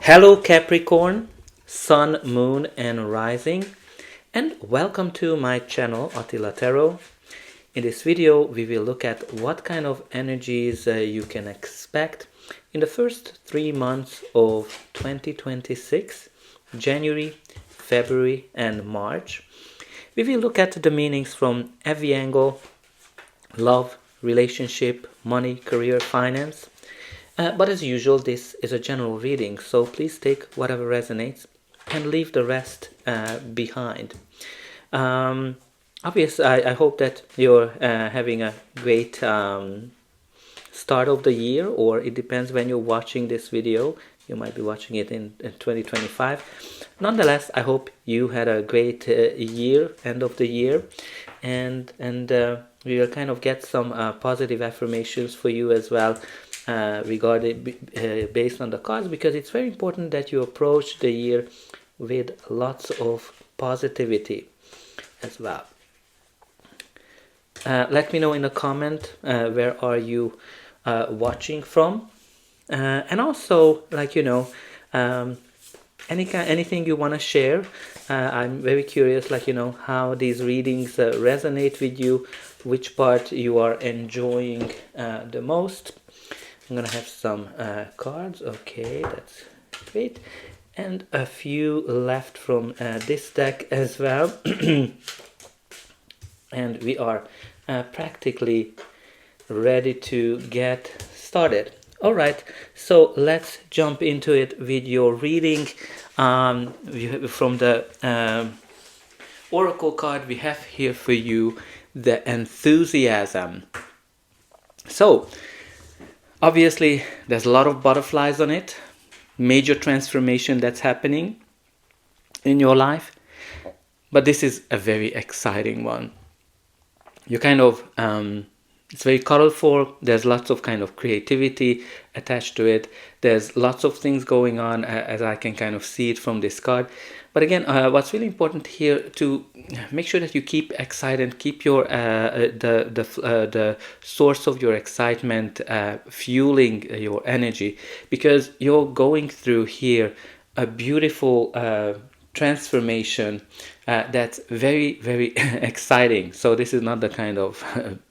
Hello Capricorn, Sun, Moon and Rising, and welcome to my channel Attila Tarot. In this video we will look at what kind of energies you can expect in the first 3 months of 2026, January, February and March. We will look at the meanings from every angle: love, relationship, money, career, finance. But as usual, this is a general reading, so please take whatever resonates and leave the rest behind. Obviously, I hope that you're having a great start of the year, or it depends when you're watching this video. You might be watching it in 2025. Nonetheless, I hope you had a great year, end of the year, and we will kind of get some positive affirmations for you as well. Regarding based on the cards, because it's very important that you approach the year with lots of positivity as well. Let me know in a comment where are you watching from, and also, anything you want to share. I'm very curious, how these readings resonate with you, which part you are enjoying the most. I'm gonna have some cards. Okay, that's great, and a few left from this deck as well. And we are practically ready to get started. All right, so let's jump into it with your reading. From the oracle card we have here for you, the enthusiasm. So obviously, there's a lot of butterflies on it, major transformation that's happening in your life, but this is a very exciting one. You kind of, it's very colorful, there's lots of kind of creativity attached to it, there's lots of things going on as I can kind of see it from this card. But again, what's really important here to make sure that you keep excited, keep your the source of your excitement fueling your energy, because you're going through here a beautiful transformation that's very, very exciting. So this is not the kind of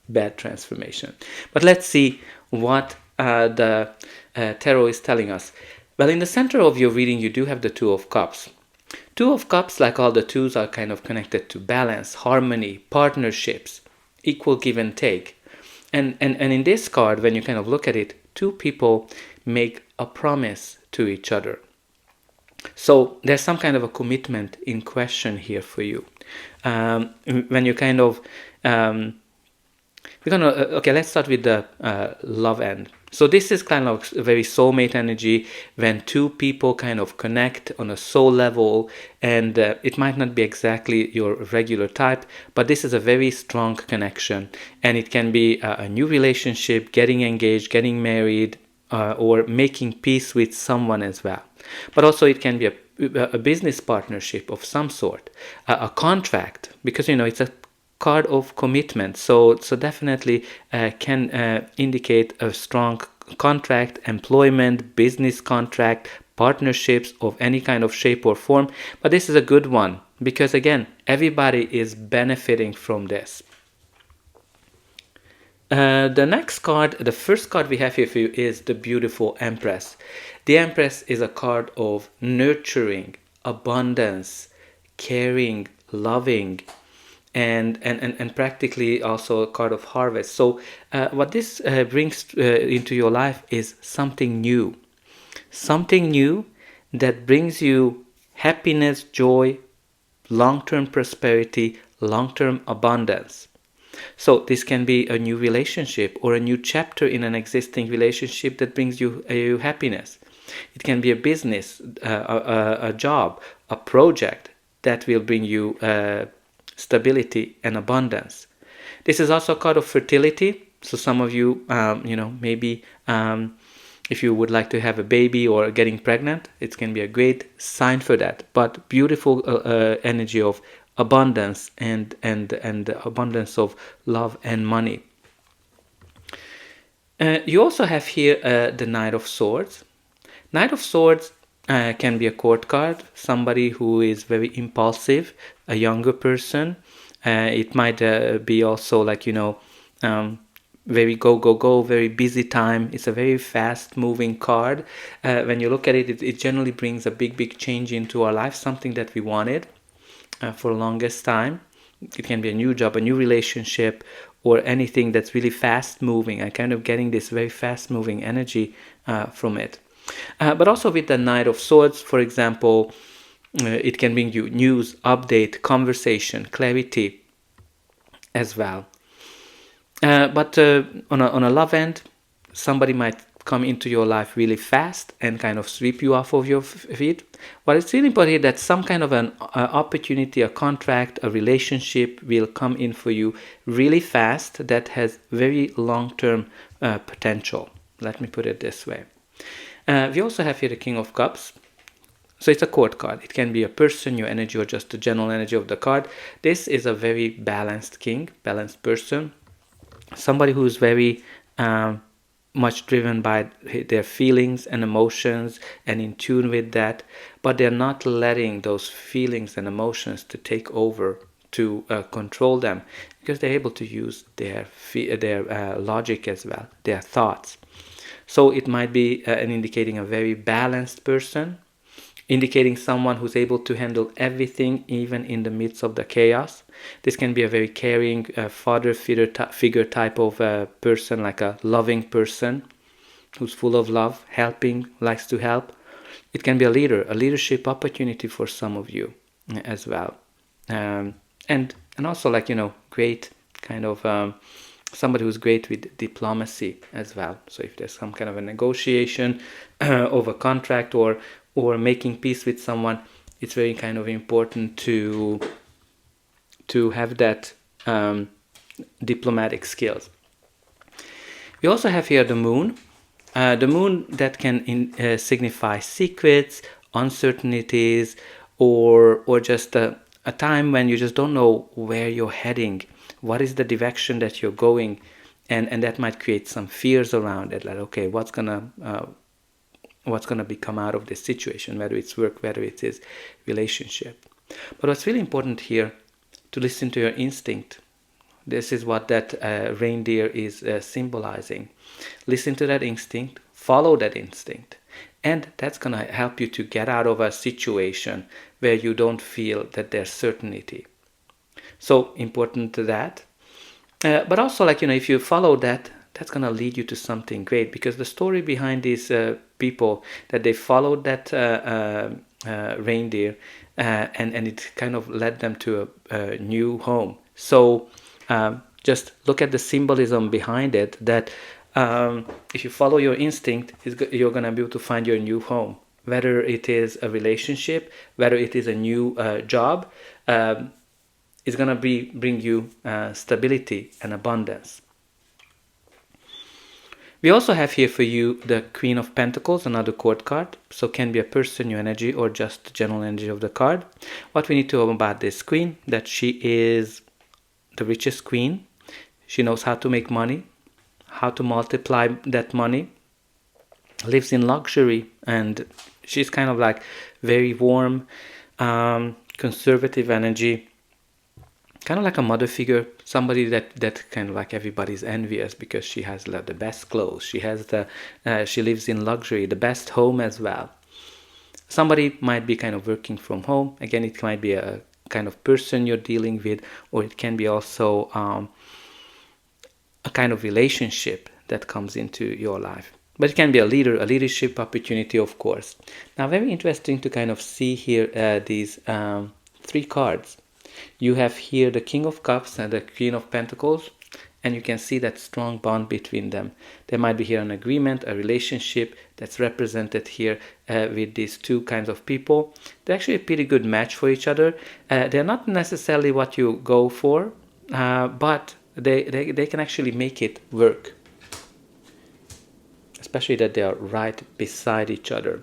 bad transformation. But let's see what the tarot is telling us. Well, in the center of your reading, you do have the Two of Cups. Two of Cups, like all the twos, are kind of connected to balance, harmony, partnerships, equal give and take. And in this card, when you kind of look at it, two people make a promise to each other. So there's some kind of a commitment in question here for you. When you kind of, let's start with the love end. So this is kind of very soulmate energy, when two people kind of connect on a soul level, and it might not be exactly your regular type, but this is a very strong connection, and it can be a new relationship, getting engaged, getting married, or making peace with someone as well. But also it can be a business partnership of some sort, a contract, because it's a card of commitment, so definitely can indicate a strong contract, employment, business contract, partnerships of any kind of shape or form. But this is a good one, because again, everybody is benefiting from this. The next card, the first card we have here for you, is the beautiful Empress. The Empress is a card of nurturing, abundance, caring, loving, and practically also a card of harvest. So what this brings into your life is something new that brings you happiness, joy, long-term prosperity, long-term abundance. So this can be a new relationship or a new chapter in an existing relationship that brings you happiness. It can be a business, a job, a project that will bring you stability and abundance. This is also a card of fertility. So some of you, maybe if you would like to have a baby or getting pregnant, it can be a great sign for that. But beautiful energy of abundance and abundance of love and money. You also have here the Knight of Swords. Knight of Swords can be a court card, somebody who is very impulsive, a younger person. It might be also like, very go, very busy time. It's a very fast moving card. When you look at it, it generally brings a big change into our life, something that we wanted for the longest time. It can be a new job, a new relationship, or anything that's really fast moving. I'm kind of getting this very fast moving energy from it. But also with the Knight of Swords, for example, it can bring you news, update, conversation, clarity as well. But on a love end, somebody might come into your life really fast and kind of sweep you off of your feet. But it's really important that some kind of an opportunity, a contract, a relationship will come in for you really fast that has very long-term potential. Let me put it this way. We also have here the King of Cups. So it's a court card. It can be a person, your energy, or just the general energy of the card. This is a very balanced king, balanced person. Somebody who's very much driven by their feelings and emotions and in tune with that, but they're not letting those feelings and emotions to take over, to control them, because they're able to use their logic as well, their thoughts. So it might be indicating a very balanced person, indicating someone who's able to handle everything even in the midst of the chaos. This can be a very caring father figure type of person, like a loving person who's full of love, helping, likes to help. It can be a leader, a leadership opportunity for some of you as well. And also like, great kind of somebody who's great with diplomacy as well. So if there's some kind of a negotiation of a contract or making peace with someone, it's very kind of important to have that diplomatic skills. We also have here the moon. The moon that can signify secrets, uncertainties, or just a time when you just don't know where you're heading, what is the direction that you're going, and that might create some fears around it, like, okay, what's gonna become out of this situation, whether it's work, whether it is relationship. But what's really important here, to listen to your instinct. This is what that reindeer is symbolizing. Listen to that instinct, follow that instinct, and that's going to help you to get out of a situation where you don't feel that there's certainty. So important to that. But also, like, if you follow that, that's going to lead you to something great, because the story behind these people, that they followed that reindeer and it kind of led them to a new home. So just look at the symbolism behind it, that if you follow your instinct, you're going to be able to find your new home, whether it is a relationship, whether it is a new job. It's going to bring you stability and abundance. We also have here for you the Queen of Pentacles, another court card. So can be a person, your energy, or just the general energy of the card. What we need to know about this queen, that she is the richest queen. She knows how to make money, how to multiply that money, lives in luxury, and she's kind of like very warm, conservative energy, kind of like a mother figure, somebody that kind of like everybody's envious, because she has the best clothes, she lives in luxury, the best home as well. Somebody might be kind of working from home. Again, it might be a kind of person you're dealing with, or it can be also a kind of relationship that comes into your life. But it can be a leadership opportunity, of course. Now, very interesting to kind of see here these three cards. You have here the King of Cups and the Queen of Pentacles, and you can see that strong bond between them. There might be here an agreement, a relationship that's represented here with these two kinds of people. They're actually a pretty good match for each other. They're not necessarily what you go for, but they can actually make it work, especially that they are right beside each other.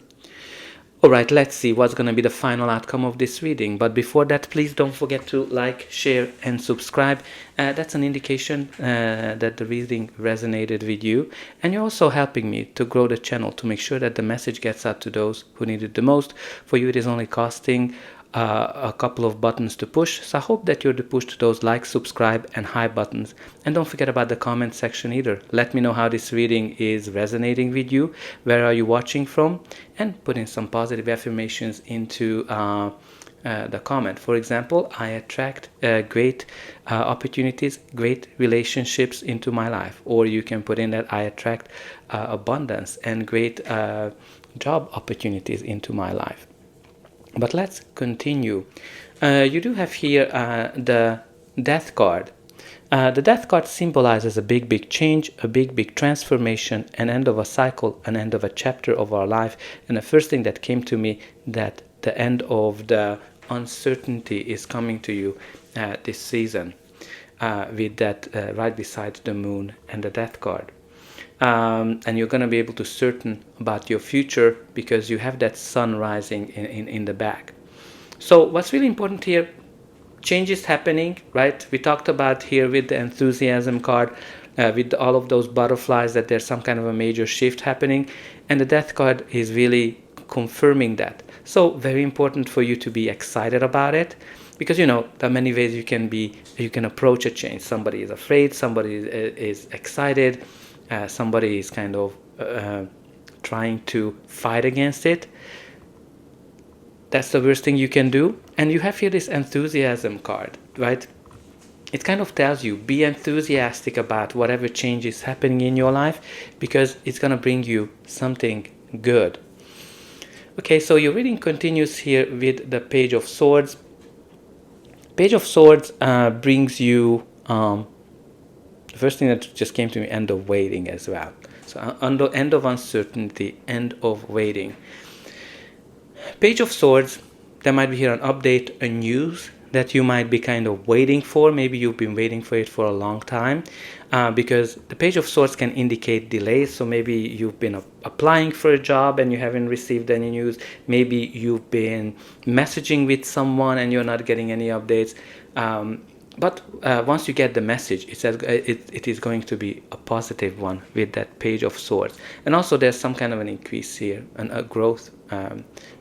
Alright, let's see what's going to be the final outcome of this reading. But before that, please don't forget to like, share, and subscribe. That's an indication that the reading resonated with you. And you're also helping me to grow the channel, to make sure that the message gets out to those who need it the most. For you, it is only costing a couple of buttons to push. So I hope that you'll push those like, subscribe, and hi buttons. And don't forget about the comment section either. Let me know how this reading is resonating with you. Where are you watching from? And put in some positive affirmations into the comment. For example, I attract great opportunities, great relationships into my life. Or you can put in that I attract abundance and great job opportunities into my life. But let's continue. You do have here the Death card. The Death card symbolizes a big change, a big transformation, an end of a cycle, an end of a chapter of our life. And the first thing that came to me, that the end of the uncertainty is coming to you this season, with that right beside the moon and the Death card. And you're going to be able to certain about your future because you have that sun rising in the back. So what's really important here, change is happening, right? We talked about here with the enthusiasm card, with all of those butterflies, that there's some kind of a major shift happening. And the Death card is really confirming that. So very important for you to be excited about it. Because, there are many ways you can approach a change. Somebody is afraid, somebody is excited, somebody is kind of trying to fight against it. That's the worst thing you can do. And you have here this enthusiasm card, right? It kind of tells you, be enthusiastic about whatever change is happening in your life, because it's going to bring you something good. Okay, so your reading continues here with the Page of Swords. Page of Swords brings you... the first thing that just came to me, end of waiting as well. So end of uncertainty, end of waiting. Page of Swords, there might be here an update, a news that you might be kind of waiting for. Maybe you've been waiting for it for a long time, because the Page of Swords can indicate delays. So maybe you've been applying for a job and you haven't received any news. Maybe you've been messaging with someone and you're not getting any updates. But once you get the message, it says it is going to be a positive one with that Page of Swords. And also there's some kind of an increase here, and a growth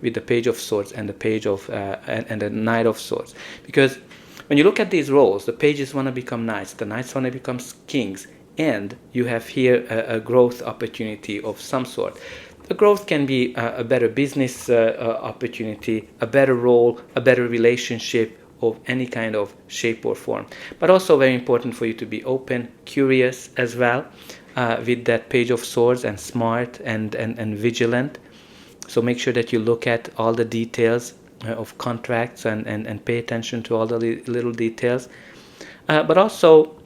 with the Page of Swords and the Page of and the Knight of Swords. Because when you look at these roles, the pages want to become knights, the knights want to become kings, and you have here a growth opportunity of some sort. The growth can be a better business opportunity, a better role, a better relationship, of any kind of shape or form. But also very important for you to be open, curious as well, with that Page of Swords, and smart and vigilant. So make sure that you look at all the details of contracts and pay attention to all the little details. But also,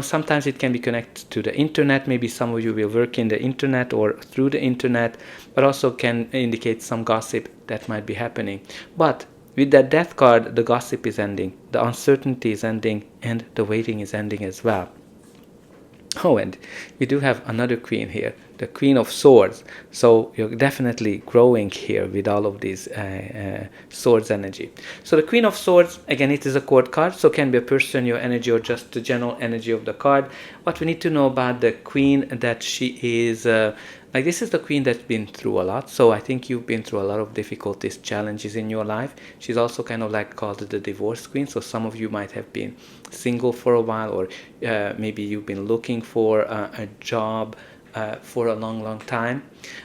sometimes it can be connected to the internet. Maybe some of you will work in the internet or through the internet, but also can indicate some gossip that might be happening. But with that Death card, the gossip is ending, the uncertainty is ending, and the waiting is ending as well. Oh, and we do have another queen here, the Queen of Swords. So you're definitely growing here with all of these swords energy. So the Queen of Swords, again, it is a court card, so can be a person, your energy, or just the general energy of the card. What we need to know about the queen, that she is... this is the queen that's been through a lot. So I think you've been through a lot of difficulties, challenges in your life. She's also kind of called the divorce queen. So some of you might have been single for a while, or maybe you've been looking for a job for a long time.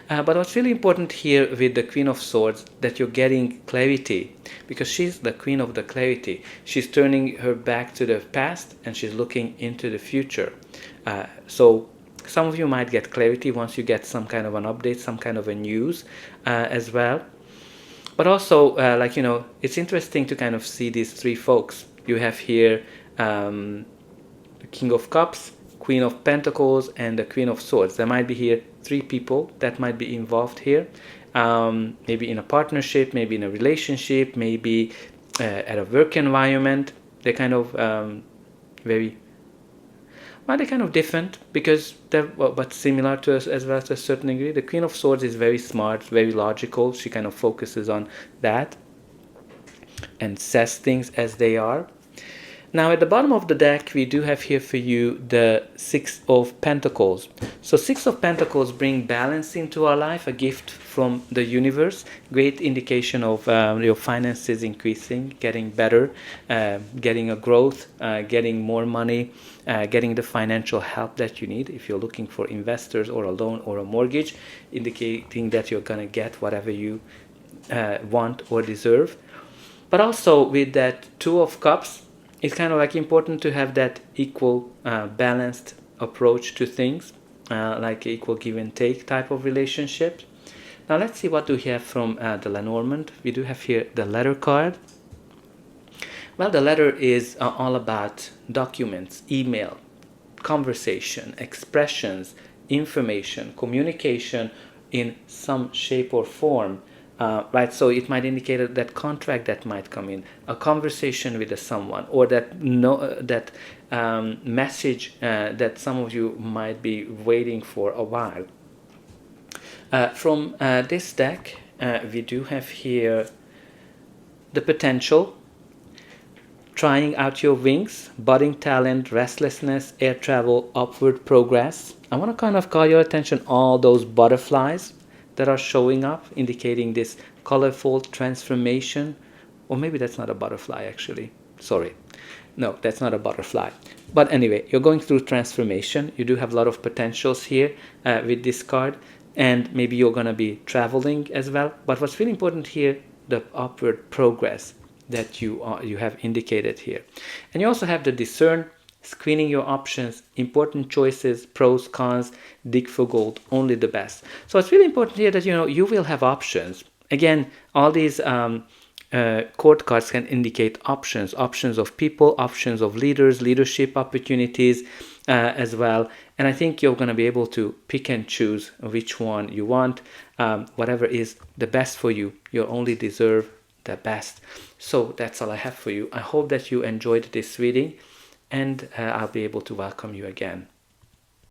But what's really important here with the Queen of Swords, that you're getting clarity, because she's the queen of the clarity. She's turning her back to the past and she's looking into the future. So some of you might get clarity once you get some kind of an update, some kind of a news as well. But also, it's interesting to kind of see these three folks. You have here the King of Cups, Queen of Pentacles, and the Queen of Swords. There might be here three people that might be involved here. Maybe in a partnership, maybe in a relationship, maybe at a work environment. They're kind of very... Well, they're kind of different because they're but similar to us as well to a certain degree. The Queen of Swords is very smart, very logical. She kind of focuses on that and says things as they are. Now at the bottom of the deck, we do have here for you the Six of Pentacles. So Six of Pentacles bring balance into our life, a gift from the universe, great indication of your finances increasing, getting better, getting a growth, getting more money, getting the financial help that you need if you're looking for investors or a loan or a mortgage, indicating that you're going to get whatever you want or deserve. But also with that Two of Cups, it's kind of like important to have that equal, balanced approach to things, like equal give and take type of relationship. Now let's see what do we have from the Lenormand. We do have here the letter card. Well, the letter is all about documents, email, conversation, expressions, information, communication in some shape or form. Right, so it might indicate that contract that might come in, a conversation with someone, or that message that some of you might be waiting for a while. From this deck, we do have here the potential, trying out your wings, budding talent, restlessness, air travel, upward progress. I want to kind of call your attention all those butterflies that are showing up, indicating this colorful transformation. Or maybe that's not a butterfly, actually. Sorry. No, that's not a butterfly. But anyway, you're going through transformation. You do have a lot of potentials here with this card. And maybe you're going to be traveling as well. But what's really important here, the upward progress that you have indicated here. And you also have the discern, screening your options, important choices, pros, cons, dig for gold, only the best. So it's really important here that you will have options. Again, all these court cards can indicate options of people, options of leaders, leadership opportunities as well. And I think you're going to be able to pick and choose which one you want, whatever is the best for you. You only deserve the best. So that's all I have for you. I hope that you enjoyed this reading, and I'll be able to welcome you again.